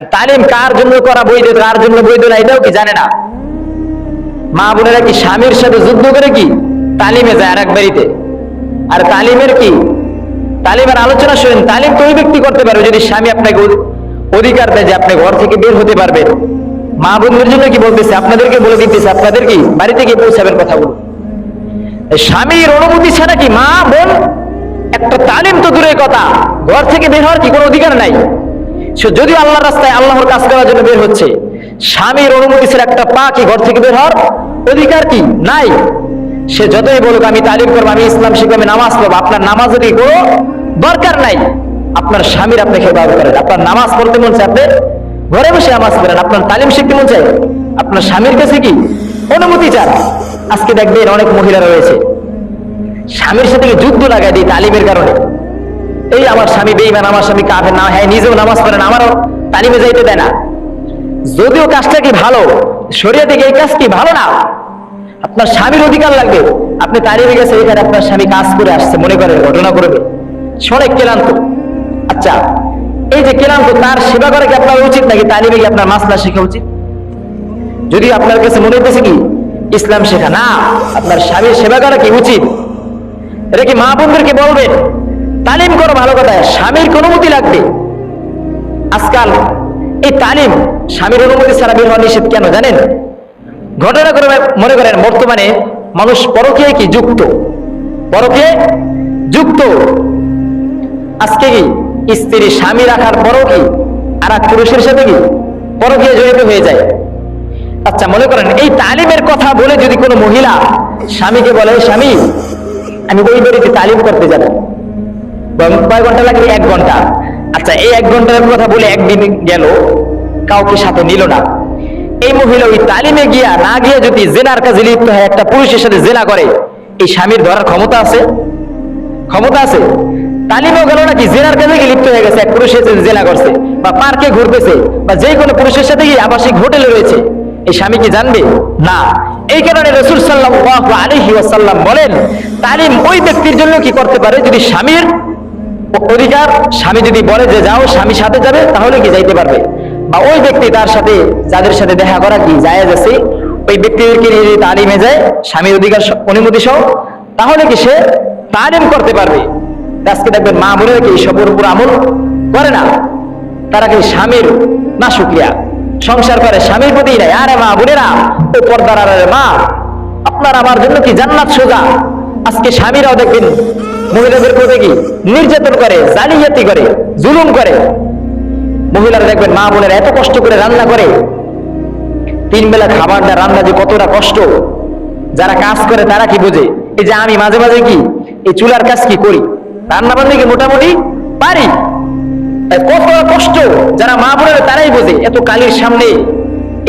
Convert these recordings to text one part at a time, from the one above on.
তালিম কার জন্য করা বৈধ, কার জন্য বৈধ না এটাও কি জানে না। মা বোনেরা কি স্বামীর সাথে যুদ্ধ করে কি তালিমে যায় আর এক বাড়িতে? আর তালিমের কি তালিমের আলোচনা শুনেন। তালিম তো ওই ব্যক্তি করতে পারবে যদি স্বামী আপনাকে অধিকার দেয় যে আপনি ঘর থেকে বের হতে পারবেন। মা বোনদের জন্য কি বলতেছে, আপনাদেরকে বলে দিতেছে আপনাদের কি বাড়িতে গিয়ে পৌঁছাবেন কথাগুলো। স্বামীর অনুমতি ছাড়া কি মা বোন একটা তালিম তো দূরের কথা, ঘর থেকে বের হওয়ার কি কোনো অধিকার নাই। সে যদিও আল্লাহর রাস্তায় আল্লাহর কাজ করার জন্য বের হচ্ছে, স্বামীর অনুমতি ছাড়া একটা পা কি ঘর থেকে বের হওয়ার অধিকার কি নাই। সে যতই বলুক আমি তালিম করবো, আমি ইসলাম শিখবো, আমি নামাজ পড়বো, আপনার নামাজের কি কোনো দরকার নাই। আপনার স্বামীর আপনাকে ইবাদত করেন, আপনার নামাজ পড়তে মন চায় আপনি ঘরে বসে নামাজ পড়েন, আপনার তালিম শিখতে মন চায় আপনার স্বামীর কাছে কি অনুমতি চান। আজকে দেখবেন অনেক মহিলারা রয়েছে স্বামীর সাথে যুদ্ধ লাগাই দিই তালিমের কারণে। এই আমার স্বামী বেঈমান, আমার স্বামী কাফের, না হ্যাঁ নিজেও নামাজ পড়েন, আমারও তালিমে যাইতে দেয় না। যদিও কাজটা কি ভালো, শরীয়তে এই কাজ কি ভালো না। আপনার স্বামীর অধিকার লাগবে, আপনি তালিমে গেছে, এখানে আপনার স্বামী কাজ করে আসছে, মনে করেন ঘটনা করবে, অনেক ক্লান্ত। আচ্ছা এই যে ক্লান্ত, তার সেবা করা কি আপনার উচিত নাকি তালিমে গিয়ে আপনার মাসলা শেখা উচিত? যদি আপনার কাছে মনে হইতেছে কি ইসলাম শেখা না, আপনার স্বামীর সেবা করা কি উচিত। এটা কি মা বোনদেরকে বলবেন তালিম করো, ভালো কথা, স্বামীর অনুমতি লাগবে। আজকাল এই তালিম স্বামীর অনুমতি ছাড়া বের হওয়া নিষেধ কেন জানেন? ঘটনা করে মনে করেন বর্তমানে মানুষ পরকীয়ায় কি যুক্ত, পরকীয়ায় যুক্ত। আজকে কি স্ত্রী স্বামী রাখার পরও কি আর এক পুরুষের সাথে কি পরকীয়ায় জড়িত হয়ে যায়। আচ্ছা মনে করেন এই তালিমের কথা বলে যদি কোনো মহিলা স্বামীকে বলে, স্বামী আমি ওই বাড়িতে তালিম করতে যাব, কয় ঘন্টা লাগবে? 1 ঘন্টা। আচ্ছা এই 1 ঘন্টার কথা বলে একদিন গেল, কাউকে সাথে নিল না। এই মহিলা ওই তালিমে গিয়া না গিয়ে যদি জেনার কাজে লিপ্ত হয়, একটা পুরুষের সাথে জেনা করে, এই স্বামীর ধরার ক্ষমতা আছে? ক্ষমতা আছে? তালিমেও গেল নাকি জেনার কাজে গিয়ে লিপ্ত হয়ে গেছে, এক পুরুষের সাথে জেনা করছে, বা পার্কে ঘুরতেছে, বা যে কোনো পুরুষের সাথে গিয়ে আবাসিক হোটেলে রয়েছে, এই স্বামী কি জানবে না? এই কারণে রাসূল সাল্লাল্লাহু আলাইহি ওয়াসাল্লাম বলেন তালিম ওই ব্যক্তির জন্য কি করতে পারে যদি স্বামীর অধিকার, স্বামী যদি বলে যে যাও, স্বামী সাথে যাবে, তাহলে কি যাইতে পারবে। বা ওই ব্যক্তি তার সাথে যাদের সাথে দেখা করা কি জায়েজ আছে, ওই ব্যক্তিদেরকে নিয়ে যদি তালিমে যায় স্বামীর অধিকার অনুমতি সহ, তাহলে কি সে তালিম করতে পারবে। আজকে দেখবেন মা বোনেরা কি এইসবের উপর আমল করে না, তারা কি স্বামীর না শুকরিয়া সংসার করে, স্বামীর প্রতি নাই। আরে মা বোনেরা, ও পর্দার আড়ালে মা, আপনার আমার জন্য কি জান্নাত সোজা। আজকে স্বামীরাও দেখবেন মহিলাদের প্রতি কি নির্যাতন করে, জালিয়াতি করে, জুলুম করে। মহিলারা দেখবেন মা বোনেরা এত কষ্ট করে রান্না করে, 3 বেলা খাবার দেয়, রান্না যে কতটা কষ্ট, যারা কাজ করে তারা কি বোঝে। এই যে আমি মাঝে মাঝে কি এই চুলার কাজ কি করি, রান্না বান্না কি মোটামুটি পারি, কত কষ্ট যারা মা বোনেরা তারাই বোঝে। এত কালির সামনে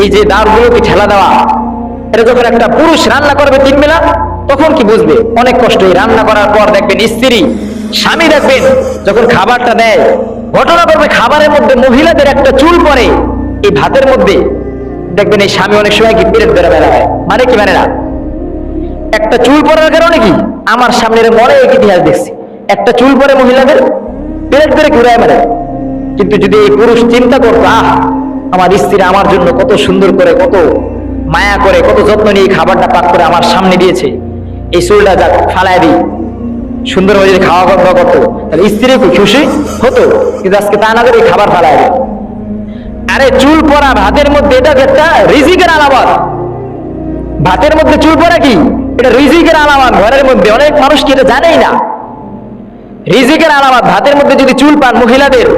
এই যে দাঁড়গুলোকে ঠেলা দেওয়া, এটা যখন একটা পুরুষ রান্না করবে 3 বেলা, তখন কি বুঝবে অনেক কষ্ট। এই রান্না করার পর দেখবেন স্ত্রী স্বামী দেখবেন যখন খাবারটা দেয়, ঘটনা করবে খাবারের মধ্যে মহিলাদের একটা চুল পরে এই ভাতের মধ্যে, দেখবেন এই স্বামী অনেক সময় কি পেরেট ধরে বেড়ায়, মানে কি মানে না। একটা চুল পরার কারণে কি আমার সামনের মনে এক ইতিহাস দেখছি, একটা চুল পরে মহিলাদের পেরেট ধরে ঘুরায় মানে। কিন্তু যদি এই পুরুষ চিন্তা করতো, আমার স্ত্রী আমার জন্য কত সুন্দর করে, কত মায়া করে, কত যত্ন নিয়ে খাবারটা পাক করে আমার সামনে দিয়েছে, এই চুলটা যাক ফালায় দিই, সুন্দরভাবে যদি খাওয়া দাওয়া করতো, তাহলে স্ত্রী খুব খুশি হতো। কিন্তু আজকে তা না করে এই খাবার ফালায় দিই। আরে চুল পরা ভাতের মধ্যে, এটা একটা রিজিকের আলামত। ভাতের মধ্যে চুল পরা কি এটা রিজিকের আলামত। ঘরের মধ্যে অনেক মানুষ কি এটা জানেই না, রিজিকের আলামত। ভাতের মধ্যে যদি চুল পান মহিলাদের,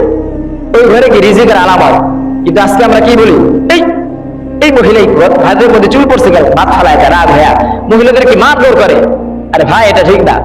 ওই ঘরে কি রিজিকের আলামত। কিন্তু আজকে আমরা কি বলি, এই মহিলাই ভাতের মধ্যে চুল পড়ছে গেল, ভাত ফালায় রাগ হয়ে মহিলাদের কি মারধর করে। আরে ভাই এটা ঠিক না।